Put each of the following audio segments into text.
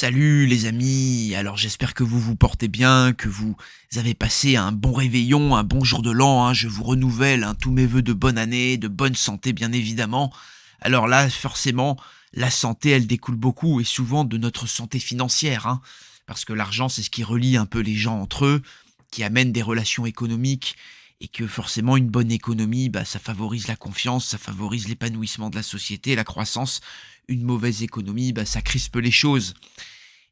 Salut les amis, alors j'espère que vous vous portez bien, que vous avez passé un bon réveillon, un bon jour de l'an, je vous renouvelle tous mes vœux de bonne année, de bonne santé bien évidemment. Alors là, forcément, la santé elle découle beaucoup et souvent de notre santé financière, parce que l'argent c'est ce qui relie un peu les gens entre eux, qui amène des relations économiques et que forcément une bonne économie, ça favorise la confiance, ça favorise l'épanouissement de la société, la croissance. Une mauvaise économie, ça crispe les choses.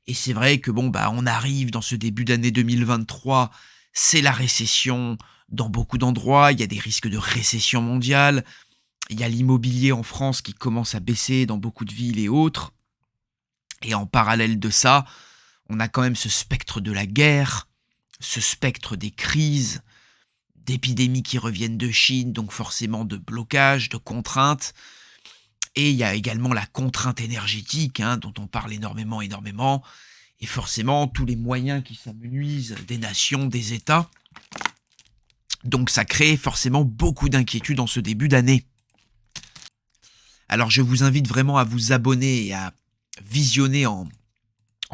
Et c'est vrai que bon, on arrive dans ce début d'année 2023, c'est la récession dans beaucoup d'endroits, il y a des risques de récession mondiale, il y a l'immobilier en France qui commence à baisser dans beaucoup de villes et autres. Et en parallèle de ça, on a quand même ce spectre de la guerre, ce spectre des crises, d'épidémies qui reviennent de Chine, donc forcément de blocages, de contraintes. Et il y a également la contrainte énergétique, dont on parle énormément, et forcément tous les moyens qui s'amenuisent des nations, des États. Donc ça crée forcément beaucoup d'inquiétudes en ce début d'année. Alors je vous invite vraiment à vous abonner et à visionner en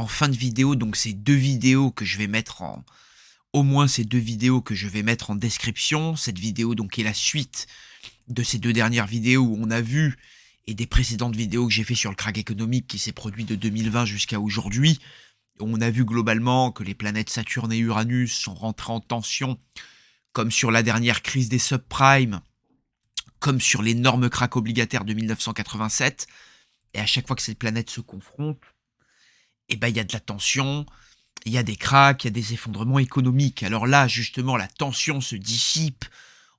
fin de vidéo, donc ces deux vidéos que je vais mettre au moins ces deux vidéos que je vais mettre en description. Cette vidéo donc est la suite de ces deux dernières vidéos où on a vu, et des précédentes vidéos que j'ai fait sur le krach économique qui s'est produit de 2020 jusqu'à aujourd'hui. On a vu globalement que les planètes Saturne et Uranus sont rentrées en tension, comme sur la dernière crise des subprimes, comme sur l'énorme krach obligataire de 1987. Et à chaque fois que ces planètes se confrontent, il y a de la tension, il y a des krachs, il y a des effondrements économiques. Alors là, justement, la tension se dissipe.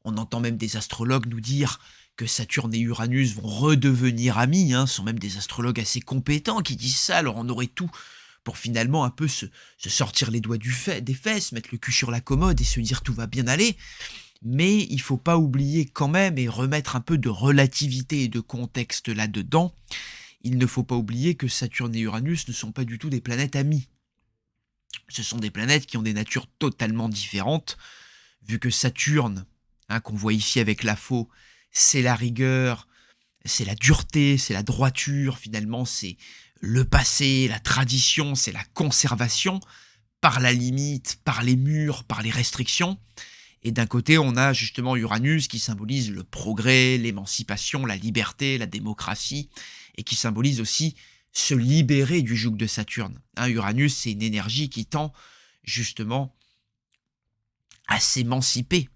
On entend même des astrologues nous dire que Saturne et Uranus vont redevenir amis, ce sont même des astrologues assez compétents qui disent ça. Alors on aurait tout pour finalement un peu se sortir les doigts des fesses, mettre le cul sur la commode et se dire tout va bien aller. Mais il faut pas oublier quand même et remettre un peu de relativité et de contexte là-dedans. Il ne faut pas oublier que Saturne et Uranus ne sont pas du tout des planètes amies. Ce sont des planètes qui ont des natures totalement différentes, vu que Saturne, qu'on voit ici avec la faux, c'est la rigueur, c'est la dureté, c'est la droiture, finalement c'est le passé, la tradition, c'est la conservation, par la limite, par les murs, par les restrictions. Et d'un côté, on a justement Uranus qui symbolise le progrès, l'émancipation, la liberté, la démocratie, et qui symbolise aussi se libérer du joug de Saturne. Uranus, c'est une énergie qui tend justement à s'émanciper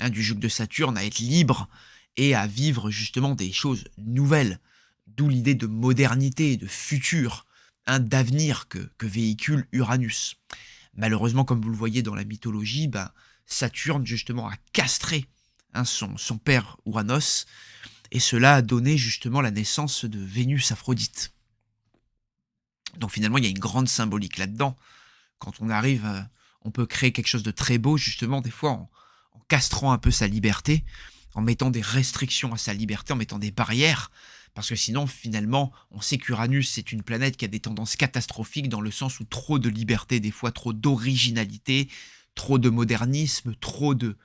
du joug de Saturne, à être libre et à vivre justement des choses nouvelles. D'où l'idée de modernité, de futur, d'avenir que véhicule Uranus. Malheureusement, comme vous le voyez dans la mythologie, Saturne justement a castré son père Uranos, et cela a donné justement la naissance de Vénus Aphrodite. Donc finalement, il y a une grande symbolique là-dedans. Quand on arrive, on peut créer quelque chose de très beau, justement, des fois en castrant un peu sa liberté, en mettant des restrictions à sa liberté, en mettant des barrières, parce que sinon, finalement, on sait qu'Uranus, c'est une planète qui a des tendances catastrophiques dans le sens où trop de liberté, des fois trop d'originalité, trop de modernisme, trop de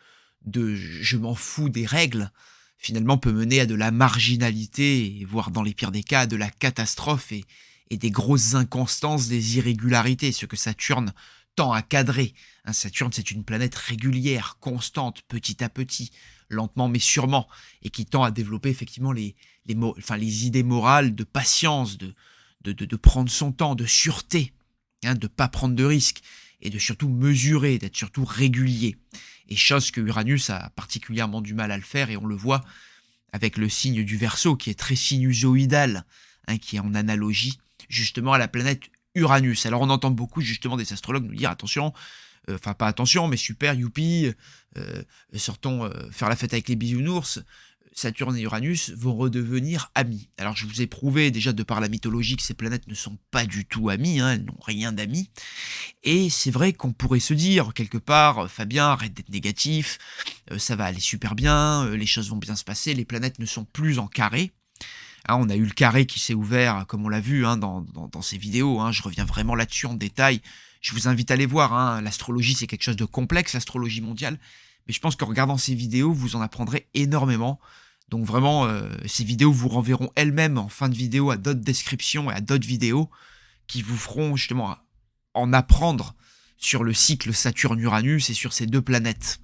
je m'en fous des règles, finalement peut mener à de la marginalité, voire dans les pires des cas, à de la catastrophe et des grosses inconstances, des irrégularités, ce que Saturne tend à cadrer. Saturne, c'est une planète régulière, constante, petit à petit, lentement mais sûrement, et qui tend à développer effectivement les idées morales de patience, de prendre son temps, de sûreté, de ne pas prendre de risques, et de surtout mesurer, d'être surtout régulier. Et chose que Uranus a particulièrement du mal à le faire, et on le voit avec le signe du Verseau, qui est très sinusoïdal, qui est en analogie justement à la planète Uranus. Alors on entend beaucoup justement des astrologues nous dire attention, pas attention, mais super, youpi, sortons faire la fête avec les bisounours, Saturne et Uranus vont redevenir amis. Alors je vous ai prouvé déjà de par la mythologie que ces planètes ne sont pas du tout amies, elles n'ont rien d'amis. Et c'est vrai qu'on pourrait se dire quelque part, Fabien, arrête d'être négatif, ça va aller super bien, les choses vont bien se passer, les planètes ne sont plus en carré. On a eu le carré qui s'est ouvert, comme on l'a vu dans ces vidéos, je reviens vraiment là-dessus en détail. Je vous invite à les voir, l'astrologie c'est quelque chose de complexe, l'astrologie mondiale, mais je pense qu'en regardant ces vidéos, vous en apprendrez énormément. Donc vraiment, ces vidéos vous renverront elles-mêmes en fin de vidéo à d'autres descriptions et à d'autres vidéos qui vous feront justement en apprendre sur le cycle Saturne-Uranus et sur ces deux planètes.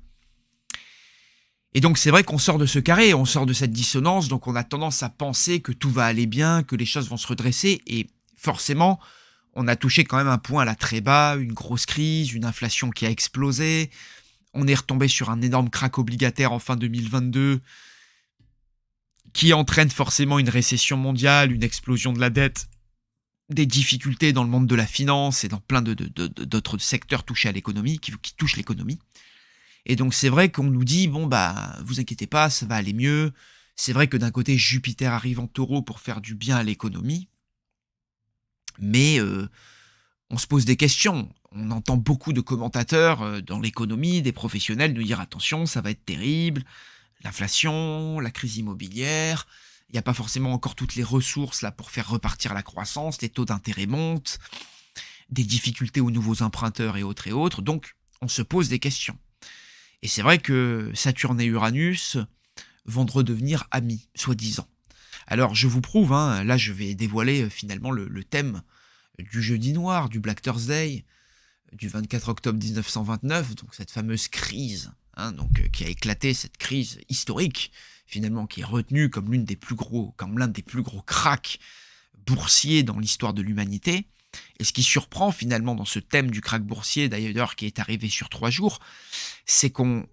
Et donc c'est vrai qu'on sort de ce carré, on sort de cette dissonance, donc on a tendance à penser que tout va aller bien, que les choses vont se redresser, et forcément, on a touché quand même un point là très bas, une grosse crise, une inflation qui a explosé, on est retombé sur un énorme krach obligataire en fin 2022, qui entraîne forcément une récession mondiale, une explosion de la dette, des difficultés dans le monde de la finance et dans plein d'autres secteurs touchés à l'économie, qui touchent l'économie. Et donc c'est vrai qu'on nous dit, bon bah, vous inquiétez pas, ça va aller mieux. C'est vrai que d'un côté, Jupiter arrive en Taureau pour faire du bien à l'économie, mais on se pose des questions. On entend beaucoup de commentateurs dans l'économie, des professionnels nous dire, attention, ça va être terrible, l'inflation, la crise immobilière, il n'y a pas forcément encore toutes les ressources là pour faire repartir la croissance, les taux d'intérêt montent, des difficultés aux nouveaux emprunteurs et autres et autres, donc on se pose des questions. Et c'est vrai que Saturne et Uranus vont redevenir amis, soi-disant. Alors je vous prouve, hein, là je vais dévoiler finalement le thème du jeudi noir, du Black Thursday, du 24 octobre 1929, donc cette fameuse crise, hein, donc, qui a éclaté, cette crise historique, finalement, qui est retenue comme l'un des plus gros cracks boursiers dans l'histoire de l'humanité. Et ce qui surprend finalement dans ce thème du krach boursier, d'ailleurs, qui est arrivé sur 3 jours, c'est qu'on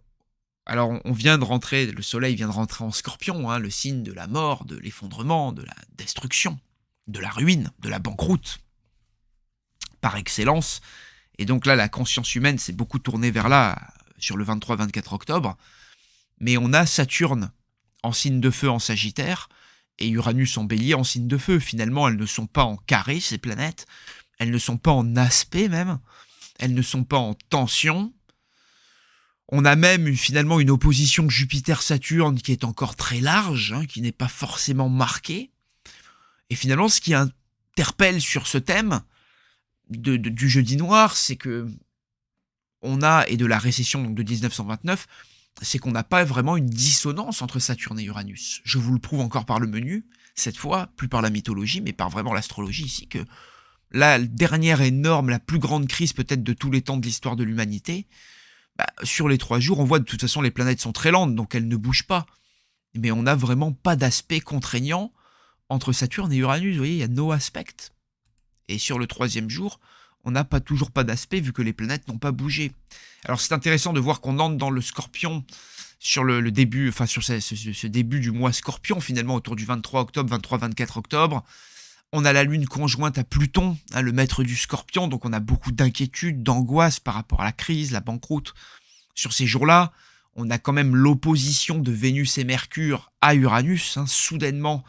vient de rentrer, le soleil vient de rentrer en Scorpion, hein, le signe de la mort, de l'effondrement, de la destruction, de la ruine, de la banqueroute, par excellence. Et donc là, la conscience humaine s'est beaucoup tournée vers là, sur le 23-24 octobre. Mais on a Saturne en signe de feu en Sagittaire, et Uranus en Bélier en signe de feu. Finalement, elles ne sont pas en carré, ces planètes. Elles ne sont pas en aspect même. Elles ne sont pas en tension. On a même finalement une opposition Jupiter-Saturne qui est encore très large, hein, qui n'est pas forcément marquée. Et finalement, ce qui interpelle sur ce thème du jeudi noir, c'est que et de la récession donc, de 1929, c'est qu'on n'a pas vraiment une dissonance entre Saturne et Uranus. Je vous le prouve encore par le menu, cette fois, plus par la mythologie, mais par vraiment l'astrologie ici, que la dernière énorme, la plus grande crise peut-être de tous les temps de l'histoire de l'humanité, sur les 3 jours, on voit de toute façon les planètes sont très lentes, donc elles ne bougent pas. Mais on n'a vraiment pas d'aspect contraignant entre Saturne et Uranus, vous voyez, il y a no aspect. Et sur le 3e jour, on n'a toujours pas d'aspect vu que les planètes n'ont pas bougé. Alors c'est intéressant de voir qu'on entre dans le Scorpion sur le début, enfin sur ce début du mois Scorpion finalement autour du 23 octobre, 23-24 octobre. On a la Lune conjointe à Pluton, hein, le maître du Scorpion, donc on a beaucoup d'inquiétudes, d'angoisse par rapport à la crise, la banqueroute. Sur ces jours-là, on a quand même l'opposition de Vénus et Mercure à Uranus, hein, soudainement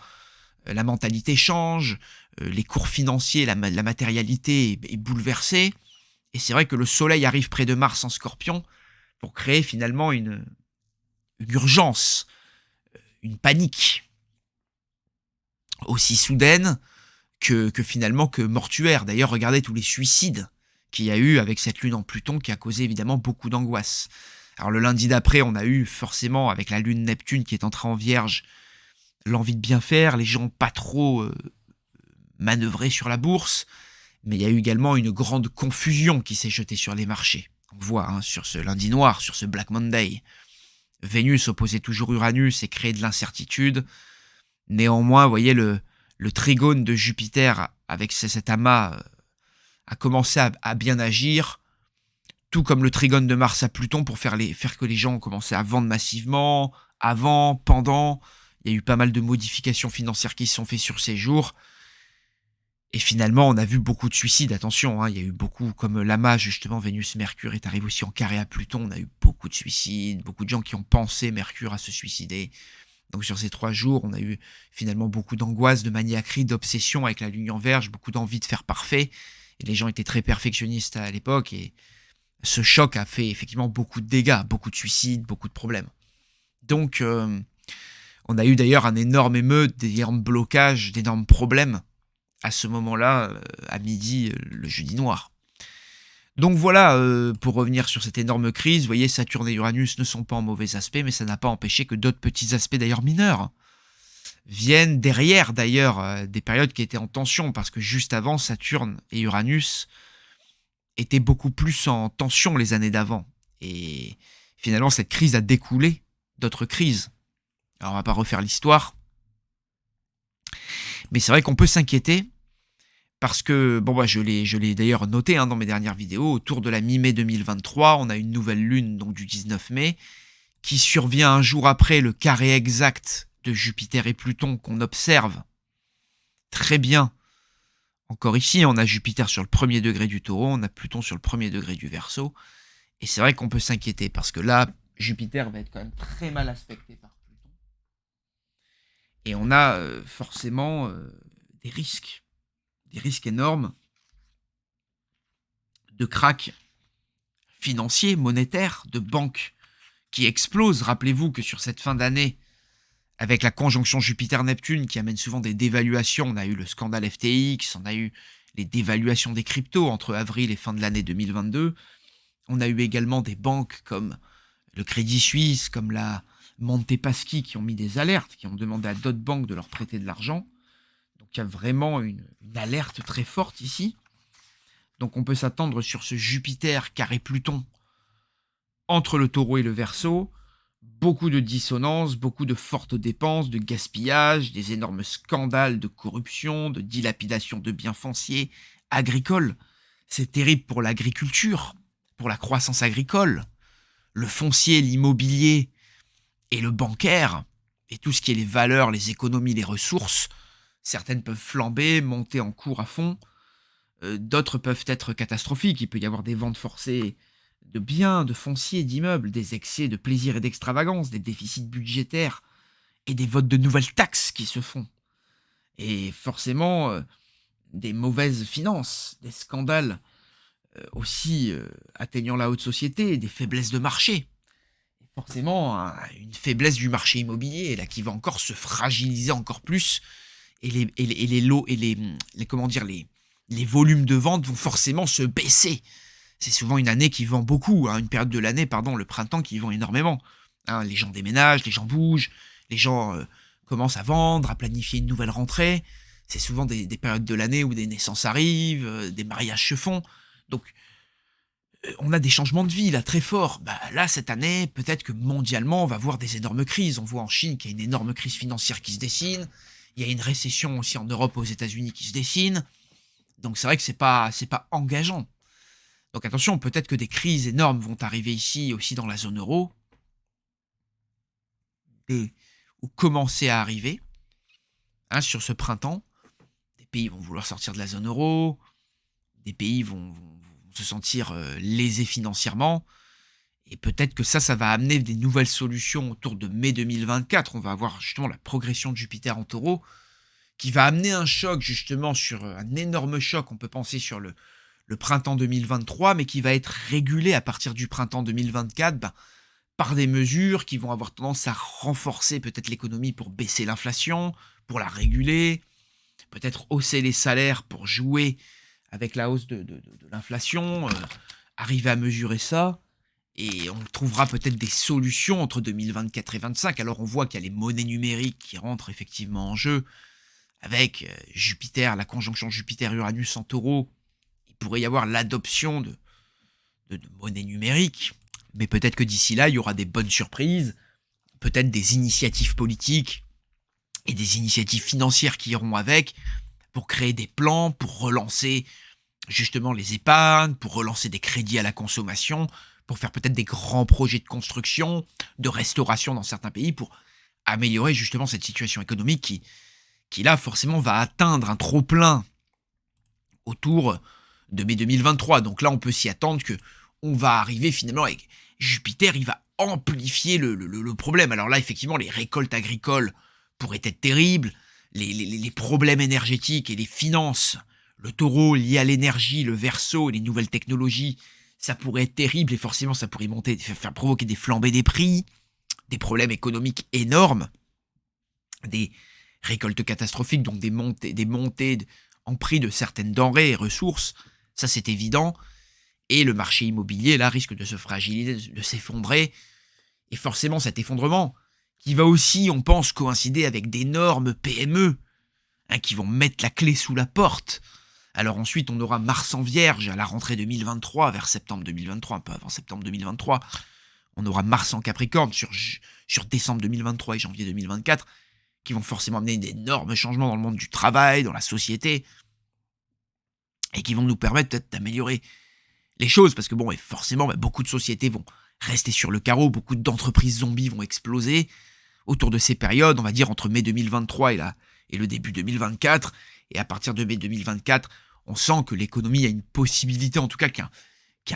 la mentalité change, les cours financiers, la matérialité est bouleversée. Et c'est vrai que le Soleil arrive près de Mars en Scorpion pour créer finalement une urgence, une panique aussi soudaine que finalement que mortuaire. D'ailleurs, regardez tous les suicides qu'il y a eu avec cette lune en Pluton qui a causé évidemment beaucoup d'angoisse. Alors le lundi d'après, on a eu forcément avec la lune Neptune qui est entrée en Vierge, l'envie de bien faire, les gens pas trop manœuvrer sur la bourse, mais il y a eu également une grande confusion qui s'est jetée sur les marchés. On voit hein, sur ce lundi noir, sur ce Black Monday, Vénus opposait toujours Uranus et créait de l'incertitude. Néanmoins, vous voyez, le trigone de Jupiter avec cet amas a commencé à bien agir, tout comme le trigone de Mars à Pluton pour faire que les gens ont commencé à vendre massivement, avant, pendant. Il y a eu pas mal de modifications financières qui se sont faites sur ces jours. Et finalement, on a vu beaucoup de suicides, attention, hein, il y a eu beaucoup, comme l'amas justement, Vénus-Mercure est arrivé aussi en carré à Pluton, on a eu beaucoup de suicides, beaucoup de gens qui ont pensé Mercure à se suicider. Donc sur ces 3 jours, on a eu finalement beaucoup d'angoisse, de maniaquerie, d'obsession avec la lune en Vierge, beaucoup d'envie de faire parfait. Et les gens étaient très perfectionnistes à l'époque, et ce choc a fait effectivement beaucoup de dégâts, beaucoup de suicides, beaucoup de problèmes. Donc, on a eu d'ailleurs un énorme émeute, d'énormes blocages, d'énormes problèmes à ce moment-là, à midi, le jeudi noir. Donc voilà, pour revenir sur cette énorme crise, vous voyez, Saturne et Uranus ne sont pas en mauvais aspect, mais ça n'a pas empêché que d'autres petits aspects d'ailleurs mineurs viennent derrière d'ailleurs des périodes qui étaient en tension, parce que juste avant, Saturne et Uranus étaient beaucoup plus en tension les années d'avant. Et finalement, cette crise a découlé d'autres crises. Alors on va pas refaire l'histoire, mais c'est vrai qu'on peut s'inquiéter parce que, bon, je l'ai d'ailleurs noté dans mes dernières vidéos, autour de la mi-mai 2023, on a une nouvelle lune, donc du 19 mai, qui survient un jour après le carré exact de Jupiter et Pluton qu'on observe très bien. Encore ici, on a Jupiter sur le premier degré du Taureau, on a Pluton sur le premier degré du Verseau, et c'est vrai qu'on peut s'inquiéter, parce que là, Jupiter va être quand même très mal aspecté par Pluton, et on a forcément des risques énormes de krach financiers, monétaires, de banques qui explosent. Rappelez-vous que sur cette fin d'année, avec la conjonction Jupiter-Neptune qui amène souvent des dévaluations, on a eu le scandale FTX, on a eu les dévaluations des cryptos entre avril et fin de l'année 2022, on a eu également des banques comme le Crédit Suisse, comme la Montepaschi qui ont mis des alertes, qui ont demandé à d'autres banques de leur prêter de l'argent. Donc il y a vraiment une alerte très forte ici. Donc on peut s'attendre sur ce Jupiter carré Pluton entre le Taureau et le Verseau, beaucoup de dissonances, beaucoup de fortes dépenses, de gaspillage, des énormes scandales de corruption, de dilapidation de biens fonciers, agricoles. C'est terrible pour l'agriculture, pour la croissance agricole, le foncier, l'immobilier et le bancaire, et tout ce qui est les valeurs, les économies, les ressources. Certaines peuvent flamber, monter en cours à fond. D'autres peuvent être catastrophiques. Il peut y avoir des ventes forcées de biens, de fonciers, d'immeubles, des excès de plaisir et d'extravagance, des déficits budgétaires et des votes de nouvelles taxes qui se font. Et forcément, des mauvaises finances, des scandales aussi atteignant la haute société, des faiblesses de marché. Et forcément, une faiblesse du marché immobilier là, qui va encore se fragiliser encore plus. Et les lots et les volumes de vente vont forcément se baisser. C'est souvent une année qui vend beaucoup, une période de l'année, le printemps, qui vend énormément. Les gens déménagent, les gens bougent, les gens commencent à vendre, à planifier une nouvelle rentrée. C'est souvent des périodes de l'année où des naissances arrivent, des mariages se font. Donc, on a des changements de vie là très forts. Là, cette année, peut-être que mondialement, on va voir des énormes crises. On voit en Chine qu'il y a une énorme crise financière qui se dessine. Il y a une récession aussi en Europe, aux États-Unis qui se dessine. Donc c'est vrai que c'est pas engageant. Donc attention, peut-être que des crises énormes vont arriver ici, aussi dans la zone euro, ou commencer à arriver sur ce printemps. Des pays vont vouloir sortir de la zone euro, des pays vont se sentir lésés financièrement, et peut-être que ça va amener des nouvelles solutions autour de mai 2024. On va avoir justement la progression de Jupiter en Taureau, qui va amener un choc justement sur un énorme choc, on peut penser sur le printemps 2023, mais qui va être régulé à partir du printemps 2024 par des mesures qui vont avoir tendance à renforcer peut-être l'économie pour baisser l'inflation, pour la réguler, peut-être hausser les salaires pour jouer avec la hausse de l'inflation, arriver à mesurer ça, et on trouvera peut-être des solutions entre 2024 et 2025. Alors on voit qu'il y a les monnaies numériques qui rentrent effectivement en jeu, avec Jupiter, la conjonction Jupiter-Uranus en Taureau. Il pourrait y avoir l'adoption de monnaie numérique, mais peut-être que d'ici là, il y aura des bonnes surprises, peut-être des initiatives politiques et des initiatives financières qui iront avec, pour créer des plans, pour relancer justement les épargnes, pour relancer des crédits à la consommation, pour faire peut-être des grands projets de construction, de restauration dans certains pays, pour améliorer justement cette situation économique qui là forcément va atteindre un trop-plein autour de mai 2023. Donc là, on peut s'y attendre que on va arriver finalement avec Jupiter, il va amplifier le problème. Alors là, effectivement, les récoltes agricoles pourraient être terribles, les problèmes énergétiques et les finances, le Taureau lié à l'énergie, le Verseau et les nouvelles technologies, ça pourrait être terrible, et forcément ça pourrait faire provoquer des flambées des prix, des problèmes économiques énormes, des récoltes catastrophiques, donc des montées en prix de certaines denrées et ressources, ça c'est évident, et le marché immobilier là risque de se fragiliser, de s'effondrer, et forcément cet effondrement, qui va aussi, on pense, coïncider avec d'énormes PME, hein, qui vont mettre la clé sous la porte. Alors ensuite, on aura Mars en Vierge à la rentrée 2023, vers septembre 2023, un peu avant septembre 2023. On aura Mars en Capricorne sur décembre 2023 et janvier 2024, qui vont forcément amener d'énormes changements dans le monde du travail, dans la société, et qui vont nous permettre peut-être d'améliorer les choses, parce que bon, et forcément, beaucoup de sociétés vont rester sur le carreau, beaucoup d'entreprises zombies vont exploser autour de ces périodes, on va dire entre mai 2023 et le début 2024, et à partir de mai 2024, on sent que l'économie a une possibilité, en tout cas qu'un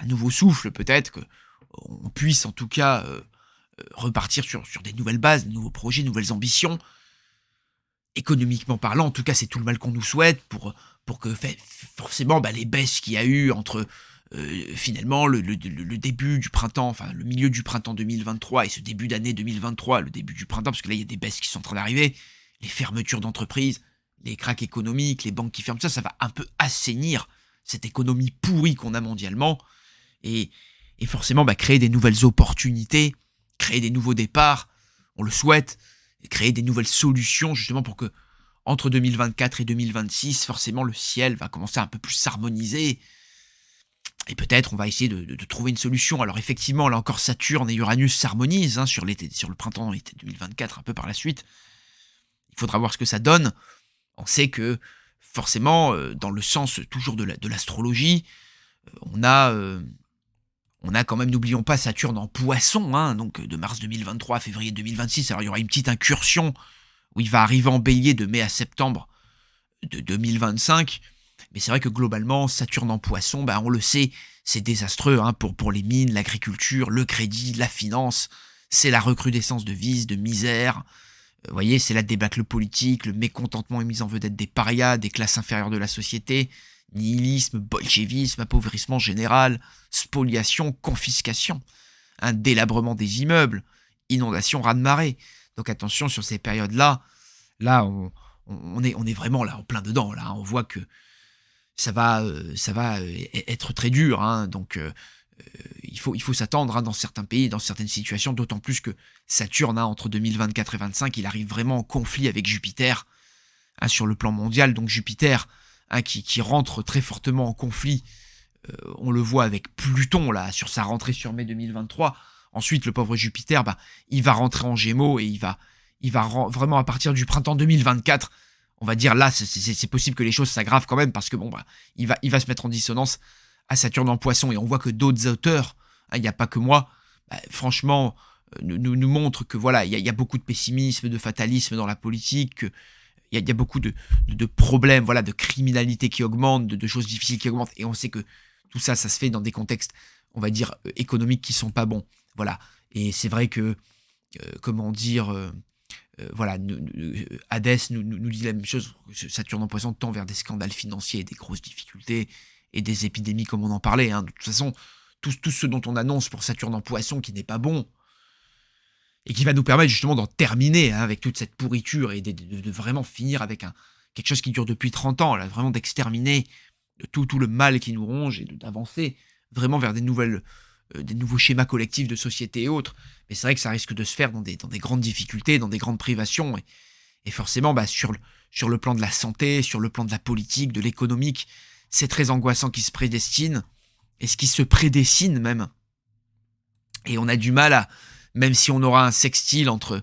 nouveau souffle peut-être, qu'on puisse en tout cas repartir sur des nouvelles bases, de nouveaux projets, de nouvelles ambitions. Économiquement parlant, en tout cas c'est tout le mal qu'on nous souhaite pour que forcément les baisses qu'il y a eu entre finalement le début du printemps, enfin le milieu du printemps 2023 et ce début d'année 2023, le début du printemps, parce que là il y a des baisses qui sont en train d'arriver, les fermetures d'entreprises, les cracks économiques, les banques qui ferment, ça va un peu assainir cette économie pourrie qu'on a mondialement, et forcément créer des nouvelles opportunités, créer des nouveaux départs, on le souhaite, et créer des nouvelles solutions justement pour que entre 2024 et 2026, forcément le ciel va commencer à un peu plus s'harmoniser, et peut-être on va essayer de trouver une solution. Alors effectivement, là encore, Saturne et Uranus s'harmonisent sur le printemps et l'été 2024, un peu par la suite. Il faudra voir ce que ça donne. On sait que forcément, dans le sens toujours de l'astrologie, on a quand même, n'oublions pas, Saturne en Poisson, donc de mars 2023 à février 2026. Alors il y aura une petite incursion où il va arriver en Bélier de mai à septembre de 2025. Mais c'est vrai que globalement, Saturne en Poisson, on le sait, c'est désastreux pour les mines, l'agriculture, le crédit, la finance. C'est la recrudescence de vices, de misère. Vous voyez, c'est la débâcle politique, le mécontentement et mise en vedette des parias, des classes inférieures de la société, nihilisme, bolchevisme, appauvrissement général, spoliation, confiscation, un délabrement des immeubles, inondation, raz-de-marée. Donc attention, sur ces périodes-là, on est vraiment là en plein dedans. Là, on voit que ça va être très dur. Donc il faut s'attendre dans certains pays, dans certaines situations, d'autant plus que Saturne, entre 2024 et 2025, il arrive vraiment en conflit avec Jupiter sur le plan mondial. Donc Jupiter, qui rentre très fortement en conflit, on le voit avec Pluton là sur sa rentrée sur mai 2023. Ensuite, le pauvre Jupiter, il va rentrer en Gémeaux et il va vraiment à partir du printemps 2024, on va dire là, c'est possible que les choses s'aggravent quand même, parce que il va se mettre en dissonance à Saturne en Poisson, et on voit que d'autres auteurs, il n'y a pas que moi, franchement, nous montrent que voilà, il y a beaucoup de pessimisme, de fatalisme dans la politique, il y a beaucoup de problèmes, voilà, de criminalité qui augmente, de choses difficiles qui augmentent, et on sait que tout ça se fait dans des contextes, on va dire, économiques qui sont pas bons. Voilà. Et c'est vrai que, comment dire, voilà, Hadès nous dit la même chose. Saturne en Poisson tend vers des scandales financiers, des grosses difficultés et des épidémies comme on en parlait. De toute façon, tout ce dont on annonce pour Saturne en Poisson qui n'est pas bon, et qui va nous permettre justement d'en terminer avec toute cette pourriture et de vraiment finir avec quelque chose qui dure depuis 30 ans, là, vraiment d'exterminer tout le mal qui nous ronge et d'avancer vraiment vers des nouveaux schémas collectifs de société et autres. Mais c'est vrai que ça risque de se faire dans des grandes difficultés, dans des grandes privations, et forcément sur le plan de la santé, sur le plan de la politique, de l'économique, c'est très angoissant qui se prédestine, et ce qui se prédessine même. Et on a du mal même si on aura un sextile entre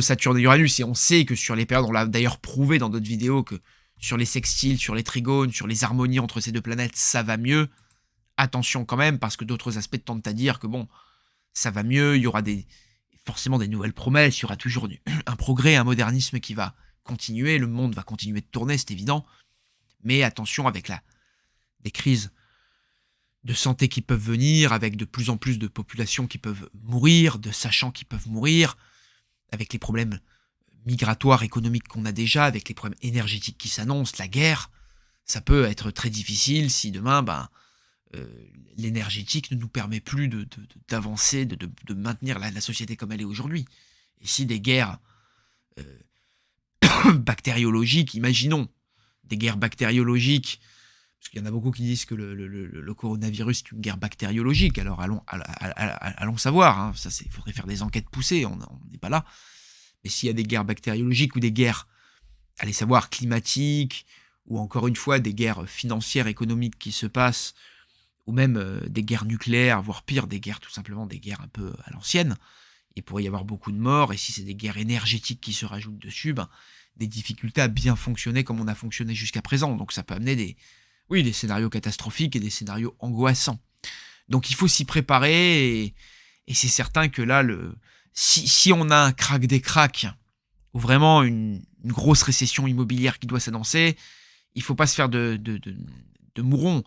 Saturne et Uranus, et on sait que sur les périodes, on l'a d'ailleurs prouvé dans d'autres vidéos, que sur les sextiles, sur les trigones, sur les harmonies entre ces deux planètes, ça va mieux. Attention quand même, parce que d'autres aspects tendent à dire que ça va mieux, il y aura forcément des nouvelles promesses, il y aura toujours un progrès, un modernisme qui va continuer, le monde va continuer de tourner, c'est évident, mais attention avec des crises de santé qui peuvent venir, avec de plus en plus de populations qui peuvent mourir, de sachants qui peuvent mourir, avec les problèmes migratoires, économiques qu'on a déjà, avec les problèmes énergétiques qui s'annoncent, la guerre. Ça peut être très difficile si demain, l'énergétique ne nous permet plus d'avancer, de maintenir la société comme elle est aujourd'hui. Et si des guerres bactériologiques, imaginons, des guerres bactériologiques Parce qu'il y en a beaucoup qui disent que le coronavirus est une guerre bactériologique. Alors allons savoir, hein. Ça, il faudrait faire des enquêtes poussées, on n'est pas là. Mais s'il y a des guerres bactériologiques ou des guerres, allez savoir, climatiques, ou encore une fois des guerres financières, économiques qui se passent, ou même des guerres nucléaires, voire pire, des guerres tout simplement, des guerres un peu à l'ancienne, il pourrait y avoir beaucoup de morts, et si c'est des guerres énergétiques qui se rajoutent dessus, ben, des difficultés à bien fonctionner comme on a fonctionné jusqu'à présent. Donc ça peut amener des scénarios catastrophiques et des scénarios angoissants. Donc il faut s'y préparer, et c'est certain que là, si on a un crack des cracks, ou vraiment une grosse récession immobilière qui doit s'annoncer, il ne faut pas se faire de mouron.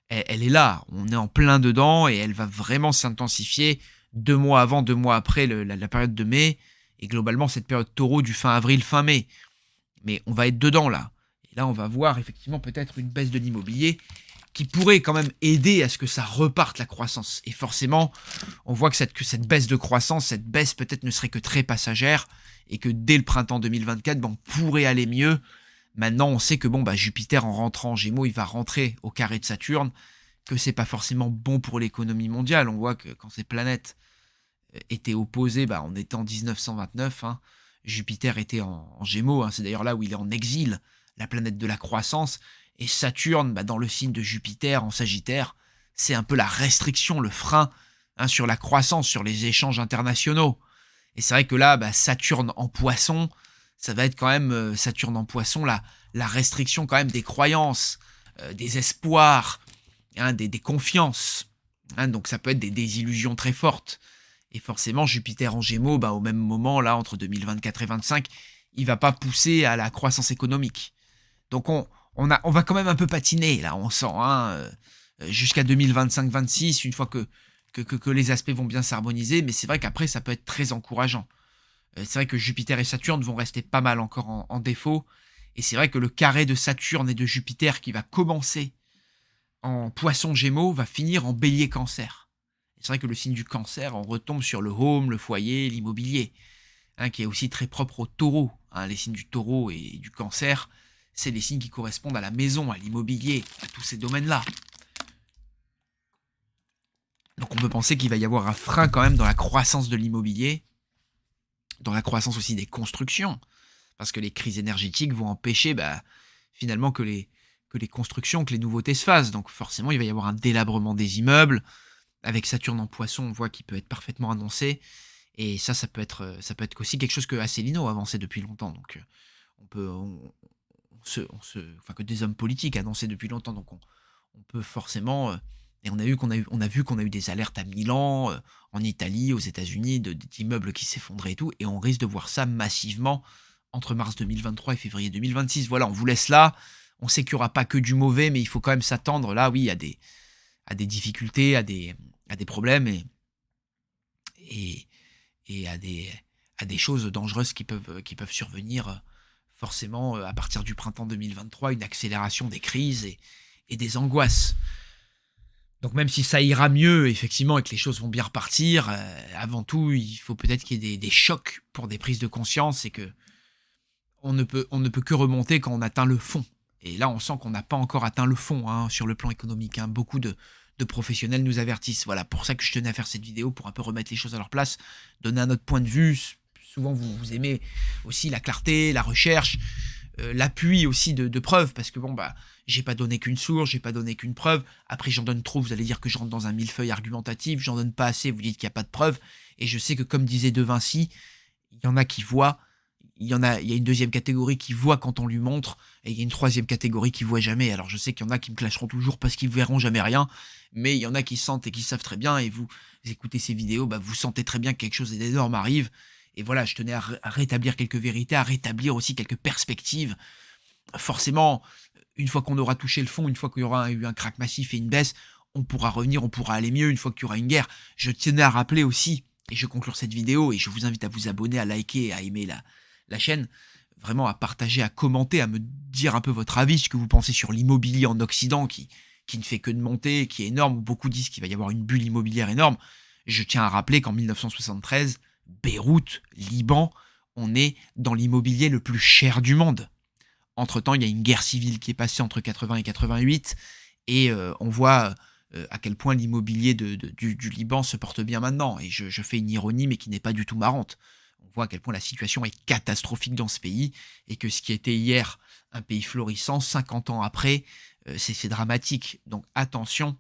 Elle est là, on est en plein dedans, et elle va vraiment s'intensifier 2 mois avant, 2 mois après la période de mai, et globalement cette période taureau du fin avril, fin mai. Mais on va être dedans là. Et là, on va voir effectivement peut-être une baisse de l'immobilier qui pourrait quand même aider à ce que ça reparte la croissance. Et forcément, on voit que cette baisse de croissance, cette baisse peut-être ne serait que très passagère, et que dès le printemps 2024, on pourrait aller mieux. Maintenant, on sait que Jupiter, en rentrant en Gémeaux, il va rentrer au carré de Saturne, que c'est pas forcément bon pour l'économie mondiale. On voit que quand ces planètes étaient opposées, on était en 1929, hein, Jupiter était en Gémeaux, hein, c'est d'ailleurs là où il est en exil, la planète de la croissance, et Saturne, dans le signe de Jupiter, en Sagittaire, c'est un peu la restriction, le frein, hein, sur la croissance, sur les échanges internationaux. Et c'est vrai que là, Saturne en Poisson, ça va être quand même, Saturne en Poisson, la restriction quand même des croyances, des espoirs, hein, des confiances. Hein, donc ça peut être des illusions très fortes. Et forcément, Jupiter en Gémeaux, au même moment, là, entre 2024 et 2025, il va pas pousser à la croissance économique. Donc on va quand même un peu patiner, là, on sent, hein, jusqu'à 2025-26, une fois que les aspects vont bien s'harmoniser, mais c'est vrai qu'après, ça peut être très encourageant. C'est vrai que Jupiter et Saturne vont rester pas mal encore en défaut, et c'est vrai que le carré de Saturne et de Jupiter qui va commencer en Poisson Gémeaux va finir en Bélier Cancer. C'est vrai que le signe du Cancer, on retombe sur le home, le foyer, l'immobilier, hein, qui est aussi très propre au Taureau. Hein, les signes du Taureau et du Cancer, c'est les signes qui correspondent à la maison, à l'immobilier, à tous ces domaines-là. Donc on peut penser qu'il va y avoir un frein quand même dans la croissance de l'immobilier, dans la croissance aussi des constructions, parce que les crises énergétiques vont empêcher finalement que les constructions, que les nouveautés se fassent. Donc forcément, il va y avoir un délabrement des immeubles. Avec Saturne en Poisson, on voit qu'il peut être parfaitement annoncé. Et ça peut être aussi quelque chose que Asselineau a avancé depuis longtemps. Donc que des hommes politiques annonçaient depuis longtemps. Donc on peut forcément, et on a vu qu'on a eu des alertes à Milan, en Italie, aux États-Unis, d'immeubles qui s'effondraient et tout. Et on risque de voir ça massivement entre mars 2023 et février 2026. Voilà, on vous laisse là. On sait qu'il n'y aura pas que du mauvais, mais il faut quand même s'attendre là, oui, à des difficultés, à des problèmes, et à des choses dangereuses qui peuvent survenir, forcément, à partir du printemps 2023, une accélération des crises et des angoisses. Donc même si ça ira mieux, effectivement, et que les choses vont bien repartir, avant tout, il faut peut-être qu'il y ait des chocs pour des prises de conscience, et que on ne peut que remonter quand on atteint le fond. Et là, on sent qu'on n'a pas encore atteint le fond, hein, sur le plan économique. Hein. Beaucoup de professionnels nous avertissent. Voilà, pour ça que je tenais à faire cette vidéo, pour un peu remettre les choses à leur place, donner un autre point de vue. Souvent, vous aimez aussi la clarté, la recherche, l'appui aussi de preuves, parce que j'ai pas donné qu'une source, j'ai pas donné qu'une preuve. Après, j'en donne trop, vous allez dire que je rentre dans un millefeuille argumentatif, j'en donne pas assez, vous dites qu'il n'y a pas de preuves. Et je sais que, comme disait De Vinci, il y en a qui voient. Il y a une deuxième catégorie qui voit quand on lui montre, et il y a une troisième catégorie qui voit jamais. Alors je sais qu'il y en a qui me clasheront toujours parce qu'ils verront jamais rien, mais il y en a qui sentent et qui savent très bien, et vous écoutez ces vidéos, vous sentez très bien que quelque chose d'énorme arrive. Et voilà, je tenais à rétablir quelques vérités, à rétablir aussi quelques perspectives. Forcément, une fois qu'on aura touché le fond, une fois qu'il y aura eu un crack massif et une baisse, on pourra revenir, on pourra aller mieux une fois qu'il y aura une guerre. Je tenais à rappeler aussi, et je conclure cette vidéo, et je vous invite à vous abonner, à liker, à aimer la chaîne, vraiment à partager, à commenter, à me dire un peu votre avis, ce que vous pensez sur l'immobilier en Occident, qui ne fait que de monter, qui est énorme. Beaucoup disent qu'il va y avoir une bulle immobilière énorme. Je tiens à rappeler qu'en 1973, Beyrouth, Liban, on est dans l'immobilier le plus cher du monde. Entre-temps, il y a une guerre civile qui est passée entre 80 et 88, et on voit, à quel point l'immobilier du Liban se porte bien maintenant et je fais une ironie, mais qui n'est pas du tout marrante. On voit à quel point la situation est catastrophique dans ce pays et que ce qui était hier un pays florissant, 50 ans après, c'est dramatique. Donc attention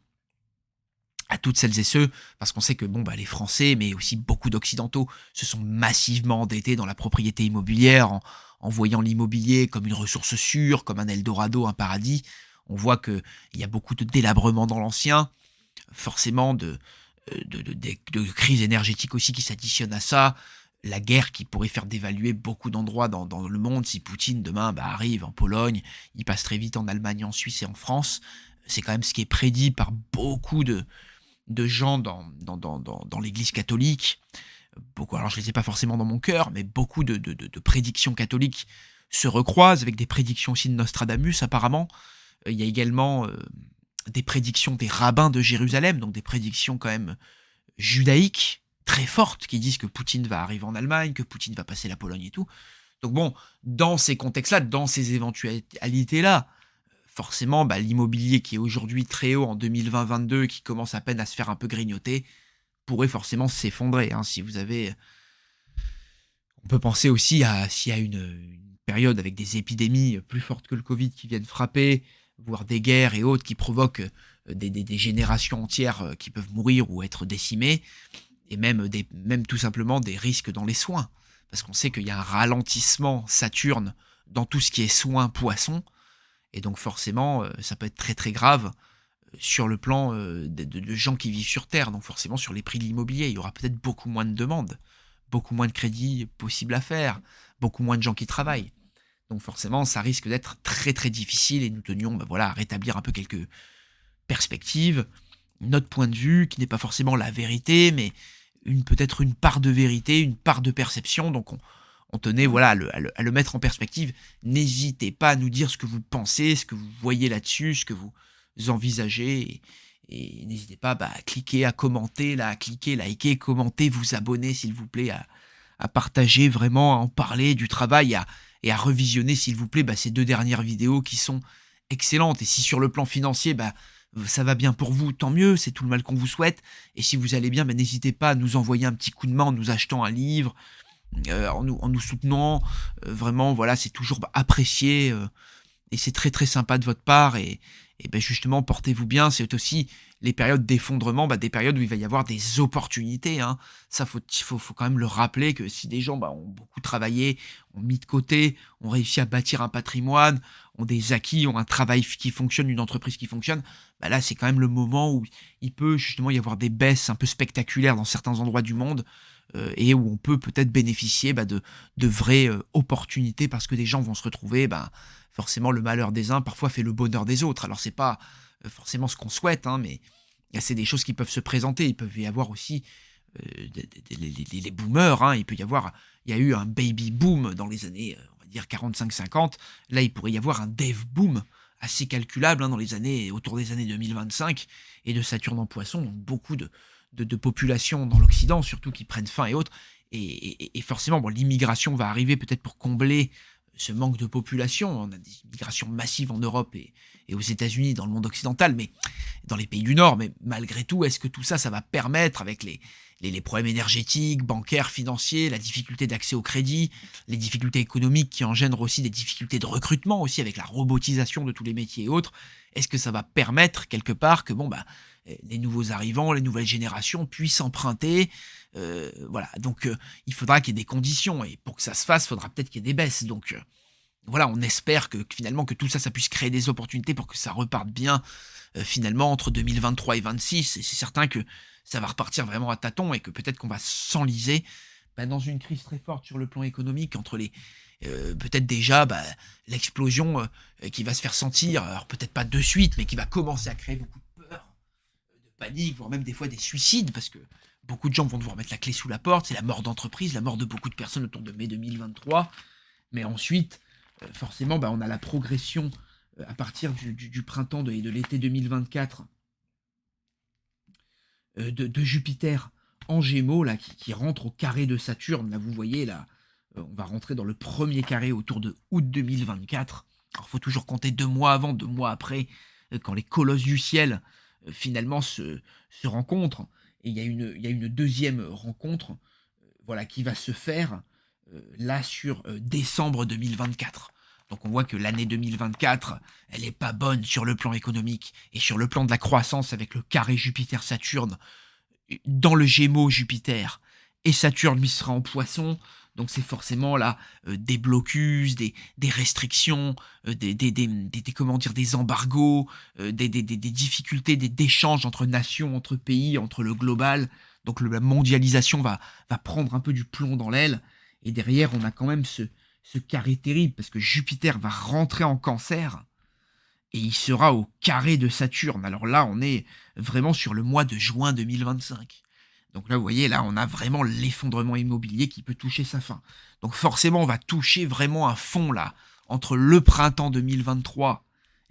à toutes celles et ceux, parce qu'on sait que bon, bah, les Français, mais aussi beaucoup d'Occidentaux, se sont massivement endettés dans la propriété immobilière en voyant l'immobilier comme une ressource sûre, comme un Eldorado, un paradis. On voit qu'il y a beaucoup de délabrement dans l'ancien, forcément de crises énergétiques aussi qui s'additionnent à ça, la guerre qui pourrait faire dévaluer beaucoup d'endroits dans le monde si Poutine demain bah, arrive en Pologne, il passe très vite en Allemagne, en Suisse et en France. C'est quand même ce qui est prédit par beaucoup de gens dans l'Église catholique. Beaucoup, alors je ne les ai pas forcément dans mon cœur, mais beaucoup de prédictions catholiques se recroisent avec des prédictions aussi de Nostradamus apparemment. Il y a également des prédictions des rabbins de Jérusalem, donc des prédictions quand même judaïques très fortes qui disent que Poutine va arriver en Allemagne, que Poutine va passer la Pologne et tout. Donc bon, dans ces contextes-là, dans ces éventualités-là, forcément, bah, l'immobilier qui est aujourd'hui très haut en 2020-22, qui commence à peine à se faire un peu grignoter, pourrait forcément s'effondrer. Hein. Si vous avez, on peut penser aussi à s'il y a une période avec des épidémies plus fortes que le Covid qui viennent frapper, voire des guerres et autres qui provoquent des générations entières qui peuvent mourir ou être décimées, et même tout simplement des risques dans les soins. Parce qu'on sait qu'il y a un ralentissement Saturne dans tout ce qui est soins poissons, et donc forcément, ça peut être très très grave sur le plan de gens qui vivent sur Terre, donc forcément sur les prix de l'immobilier. Il y aura peut-être beaucoup moins de demandes, beaucoup moins de crédits possibles à faire, beaucoup moins de gens qui travaillent. Donc forcément, ça risque d'être très très difficile et nous tenions bah, voilà, à rétablir un peu quelques perspectives, notre point de vue, qui n'est pas forcément la vérité, mais peut-être une part de vérité, une part de perception. Donc on tenait voilà, à le mettre en perspective. N'hésitez pas à nous dire ce que vous pensez, ce que vous voyez là-dessus, ce que vous envisagez. Et n'hésitez pas bah, à cliquer, à commenter, là, à cliquer, liker, commenter, vous abonner s'il vous plaît, à partager vraiment, à en parler du travail et à revisionner s'il vous plaît bah, ces 2 dernières vidéos qui sont excellentes. Et si sur le plan financier, bah, ça va bien pour vous, tant mieux, c'est tout le mal qu'on vous souhaite. Et si vous allez bien, bah, n'hésitez pas à nous envoyer un petit coup de main en nous achetant un livre, en nous soutenant. Vraiment, voilà, c'est toujours bah, apprécié. Et c'est très très sympa de votre part et ben justement portez-vous bien, c'est aussi les périodes d'effondrement, bah, des périodes où il va y avoir des opportunités, hein. Ça faut quand même le rappeler que si des gens, bah, ont beaucoup travaillé, ont mis de côté, ont réussi à bâtir un patrimoine, ont des acquis, ont un travail qui fonctionne, une entreprise qui fonctionne, bah, là c'est quand même le moment où il peut justement y avoir des baisses un peu spectaculaires dans certains endroits du monde, et où on peut peut-être bénéficier, bah, de vraies, opportunités parce que des gens vont se retrouver, bah, forcément le malheur des uns parfois fait le bonheur des autres. Alors c'est pas forcément ce qu'on souhaite, hein, mais c'est des choses qui peuvent se présenter. Il peut y avoir aussi les boomers, hein, il y a eu un baby boom dans les années, on va dire 45-50. Là, il pourrait y avoir un dev boom assez calculable hein, autour des années 2025 et de Saturne en Poisson, donc beaucoup de populations dans l'Occident, surtout qui prennent faim et autres. Et forcément, bon, l'immigration va arriver peut-être pour combler ce manque de population. On a des migrations massives en Europe et aux États-Unis, dans le monde occidental, mais dans les pays du Nord. Mais malgré tout, est-ce que tout ça, ça va permettre, avec les problèmes énergétiques, bancaires, financiers, la difficulté d'accès au crédit, les difficultés économiques qui engendrent aussi des difficultés de recrutement, aussi avec la robotisation de tous les métiers et autres, est-ce que ça va permettre quelque part que bon bah les nouveaux arrivants, les nouvelles générations puissent emprunter, voilà. Donc il faudra qu'il y ait des conditions et pour que ça se fasse, il faudra peut-être qu'il y ait des baisses. Donc voilà, on espère que finalement que tout ça, ça puisse créer des opportunités pour que ça reparte bien finalement entre 2023 et 26. Et c'est certain que ça va repartir vraiment à tâtons et que peut-être qu'on va s'enliser bah, dans une crise très forte sur le plan économique entre les peut-être déjà bah, l'explosion qui va se faire sentir, alors peut-être pas de suite, mais qui va commencer à créer beaucoup de peur, de panique, voire même des fois des suicides, parce que beaucoup de gens vont devoir mettre la clé sous la porte, c'est la mort d'entreprise, la mort de beaucoup de personnes autour de mai 2023, mais ensuite, forcément, bah, on a la progression à partir du printemps et de l'été 2024 de Jupiter en Gémeaux, là, qui rentre au carré de Saturne. Là, vous voyez, là, on va rentrer dans le premier carré autour de août 2024. Alors, il faut toujours compter 2 mois avant, 2 mois après, quand les colosses du ciel, finalement se rencontrent. Et il y a une deuxième rencontre, voilà, qui va se faire, là sur, décembre 2024. Donc on voit que l'année 2024, elle est pas bonne sur le plan économique et sur le plan de la croissance avec le carré Jupiter-Saturne. Dans le Gémeaux, Jupiter et Saturne lui sera en Poisson. Donc c'est forcément là, des blocus, des restrictions, comment dire, des embargos, des difficultés d'échanges entre nations, entre pays, entre le global. Donc la mondialisation va prendre un peu du plomb dans l'aile. Et derrière, on a quand même ce carré terrible, parce que Jupiter va rentrer en Cancer, et il sera au carré de Saturne. Alors là, on est vraiment sur le mois de juin 2025. Donc là, vous voyez, là, on a vraiment l'effondrement immobilier qui peut toucher sa fin. Donc forcément, on va toucher vraiment un fond, là, entre le printemps 2023,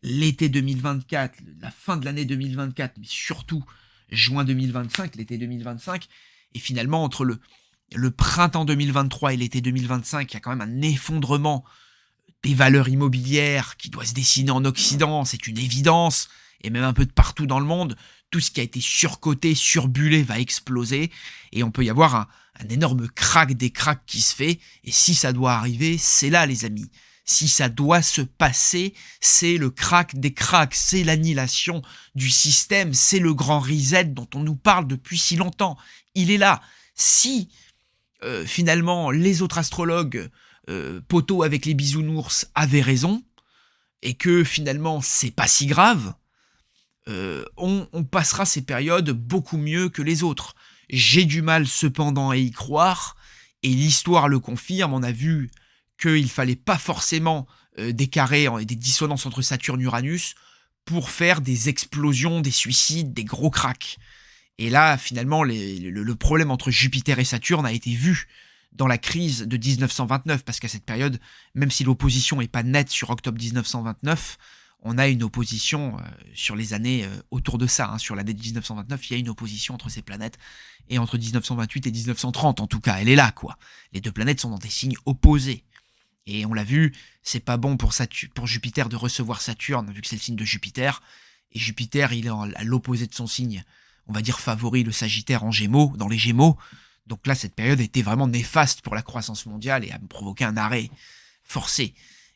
l'été 2024, la fin de l'année 2024, mais surtout juin 2025, l'été 2025, et finalement, entre le printemps 2023 et l'été 2025, il y a quand même un effondrement des valeurs immobilières qui doit se dessiner en Occident, c'est une évidence, et même un peu de partout dans le monde. Tout ce qui a été surcoté, surbulé va exploser, et on peut y avoir un énorme crack des cracks qui se fait, et si ça doit arriver, c'est là les amis. Si ça doit se passer, c'est le crack des cracks, c'est l'annihilation du système, c'est le grand reset dont on nous parle depuis si longtemps. Il est là. Si finalement les autres astrologues, poteaux avec les bisounours, avaient raison, et que finalement c'est pas si grave, on passera ces périodes beaucoup mieux que les autres. J'ai du mal cependant à y croire, et l'histoire le confirme. On a vu qu'il fallait pas forcément des carrés et des dissonances entre Saturne et Uranus pour faire des explosions, des suicides, des gros cracks. Et là, finalement, le problème entre Jupiter et Saturne a été vu dans la crise de 1929, parce qu'à cette période, même si l'opposition n'est pas nette sur octobre 1929, on a une opposition sur les années autour de ça. Sur l'année de 1929, il y a une opposition entre ces planètes, et entre 1928 et 1930, en tout cas, elle est là, quoi. Les deux planètes sont dans des signes opposés. Et on l'a vu, c'est pas bon pour Jupiter de recevoir Saturne, vu que c'est le signe de Jupiter. Et Jupiter, il est à l'opposé de son signe, on va dire favori, le Sagittaire en Gémeaux, dans les Gémeaux. Donc là, cette période était vraiment néfaste pour la croissance mondiale et a provoqué un arrêt forcé.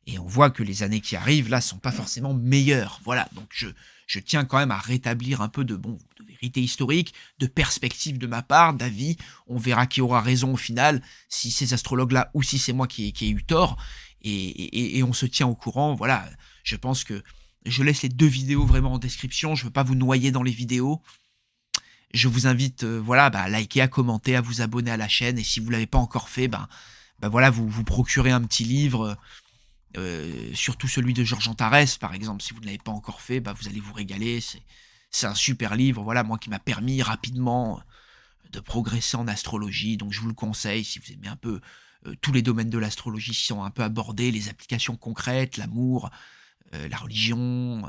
Et on voit que les années qui arrivent, là, sont pas forcément meilleures. Voilà, donc je tiens quand même à rétablir un peu de vérité historique, de perspective de ma part, d'avis. On verra qui aura raison au final, si ces astrologues-là ou si c'est moi qui ai eu tort. Et on se tient au courant. Voilà, je pense que je laisse les 2 vidéos vraiment en description. Je veux pas vous noyer dans les vidéos. Je vous invite à liker, à commenter, à vous abonner à la chaîne. Et si vous ne l'avez pas encore fait, voilà, vous procurez un petit livre, surtout celui de Georges Antares, par exemple. Si vous ne l'avez pas encore fait, vous allez vous régaler. C'est un super livre, voilà, moi qui m'a permis rapidement de progresser en astrologie. Donc je vous le conseille, si vous aimez un peu tous les domaines de l'astrologie qui sont un peu abordés, les applications concrètes, l'amour, la religion,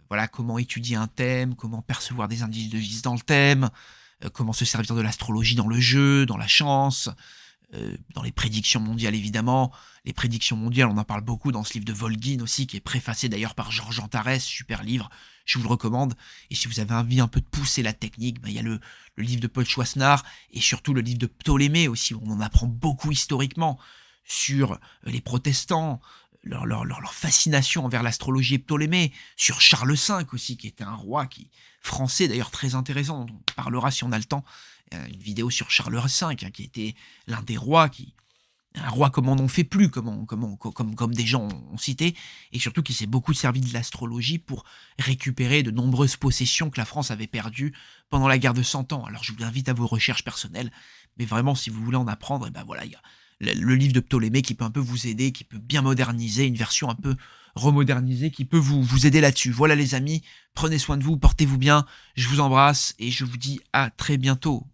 voilà, comment étudier un thème, comment percevoir des indices dans le thème, comment se servir de l'astrologie dans le jeu, dans la chance, dans les prédictions mondiales évidemment. Les prédictions mondiales, on en parle beaucoup dans ce livre de Volgin aussi, qui est préfacé d'ailleurs par Georges Antares, super livre, je vous le recommande. Et si vous avez envie un peu de pousser la technique, il y a le livre de Paul Chouassenard, et surtout le livre de Ptolémée aussi, où on en apprend beaucoup historiquement sur les protestants, leur fascination envers l'astrologie et Ptolémée, sur Charles V aussi, qui était un roi français d'ailleurs très intéressant, dont on parlera si on a le temps, une vidéo sur Charles V, qui était l'un des rois, un roi comme on n'en fait plus, comme des gens ont cité, et surtout qui s'est beaucoup servi de l'astrologie pour récupérer de nombreuses possessions que la France avait perdues pendant la guerre de 100 ans. Alors je vous invite à vos recherches personnelles, mais vraiment si vous voulez en apprendre, voilà, il y a le livre de Ptolémée qui peut un peu vous aider, qui peut bien moderniser, une version un peu remodernisée qui peut vous aider là-dessus. Voilà les amis, prenez soin de vous, portez-vous bien, je vous embrasse et je vous dis à très bientôt.